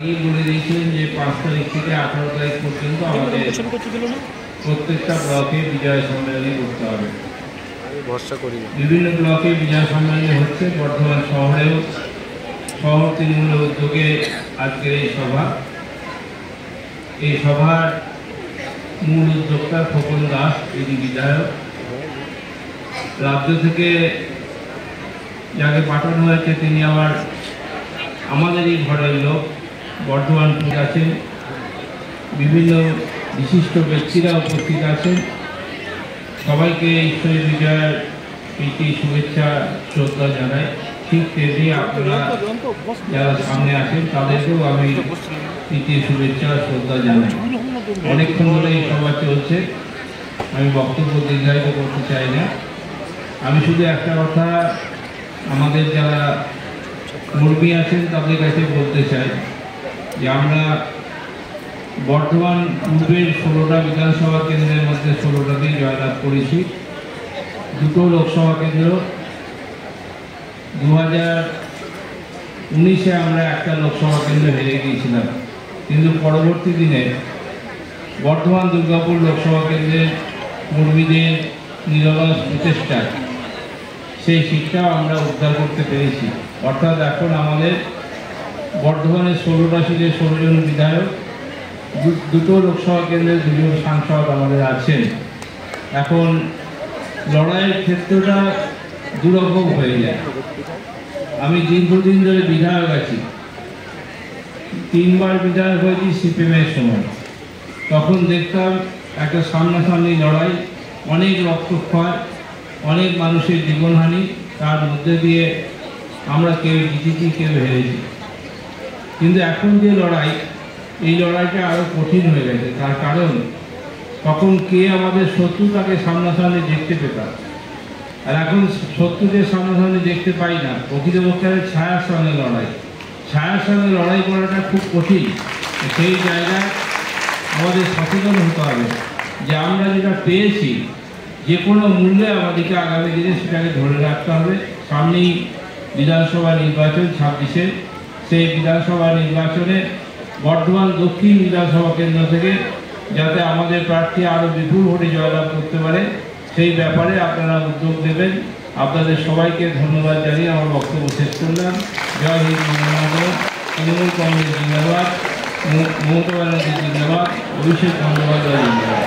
বলে দিয়েছিলেন যে 5 তারিখ থেকে 18 তারিখ পর্যন্ত আমাদের প্রত্যেকটা ব্লকে বিজয় সম্মেলনী করতে হবে। ভরসা করি বিভিন্ন ব্লকে বিজয় সম্মেলনী হচ্ছে। বর্ধমান শহরেও শহর তৃণমূলের উদ্যোগে আজকের এই সভা। এই সভার মূল উদ্যোক্তা খোকন দাস, যিনি বিধায়ক। রাজ্য থেকে যাকে পাঠানো হয়েছে তিনি আবার আমাদেরই ঘরের লোক। বর্ধমান আছেন, বিভিন্ন বিশিষ্ট ব্যক্তিরা উপস্থিত আছেন। সবাইকে ঈশ্বরী বিজয়ের প্রীতি শুভেচ্ছা শ্রদ্ধা জানাই। ঠিক তেমনি আপনারা যারা সামনে আছেন তাদেরকেও আমি প্রীতি শুভেচ্ছা শ্রদ্ধা জানাই। অনেকক্ষণ ধরে এই সভা চলছে, আমি বক্তব্য দীর্ঘায়িত করতে চাই না। আমি শুধু একটা কথা আমাদের যারা কর্মী আছেন তাদের কাছে বলতে চাই যে আমরা বর্ধমান পূর্বের 16টা বিধানসভা কেন্দ্রের মধ্যে 16টাতেই জয়লাভ করেছি। 2টো লোকসভা কেন্দ্র 2019-এ আমরা একটা লোকসভা কেন্দ্র হেরে গিয়েছিলাম, কিন্তু পরবর্তী দিনে বর্ধমান দুর্গাপুর লোকসভা কেন্দ্রের কর্মীদের নিরলস প্রচেষ্টায় সেই সিটটাও আমরা উদ্ধার করতে পেরেছি। অর্থাৎ এখন আমাদের বর্ধমানের 16টা সিটে 16 জন বিধায়ক, 2টো লোকসভা কেন্দ্রের 2 জন সাংসদ আমাদের আছেন। এখন লড়াইয়ের ক্ষেত্রটা দুরকম হয়ে যায়। আমি দীর্ঘদিন ধরে বিধায়ক আছি, 3বার বিধায়ক হয়েছি সিপিএমের সময়। তখন দেখতাম একটা সামনাসামনি লড়াই, অনেক রক্তক্ষয়, অনেক মানুষের জীবনহানি, তার মধ্যে দিয়ে আমরা কেউ জিতেছি কেউ হেরেছি। কিন্তু এখন যে লড়াই, এই লড়াইটা আরও কঠিন হয়ে গেছে। তার কারণ তখন কে আমাদের শত্রু তাকে সামনাসামনি দেখতে পেতাম, আর এখন শত্রুদের সামনাসামনি দেখতে পাই না। প্রকৃতপক্ষে ছায়ার সঙ্গে লড়াই, ছায়ার সঙ্গে লড়াই করাটা খুব কঠিন। সেই জায়গায় আমাদের সচেতন হতে হবে যে আমরা যেটা পেয়েছি যে কোনো মূল্যে আমাদেরকে আগামী দিনে সেটাকে ধরে রাখতে হবে। সামনেই বিধানসভা নির্বাচন 26-এ, সেই বিধানসভা নির্বাচনে বর্ধমান দক্ষিণ বিধানসভা কেন্দ্র থেকে যাতে আমাদের প্রার্থী আরও বিপুল ভোটে জয়লাভ করতে পারে সেই ব্যাপারে আপনারা উদ্যোগ নেবেন। আপনাদের সবাইকে ধন্যবাদ জানিয়ে আমার বক্তব্য শেষ করলাম। জয় হিন্দ, তৃণমূল কংগ্রেস জিন্দাবাদ, মমতা ব্যানার্জি জিন্দাবাদ, অভিষেক বন্দ্যোপাধ্যায় জিন্দাবাদ।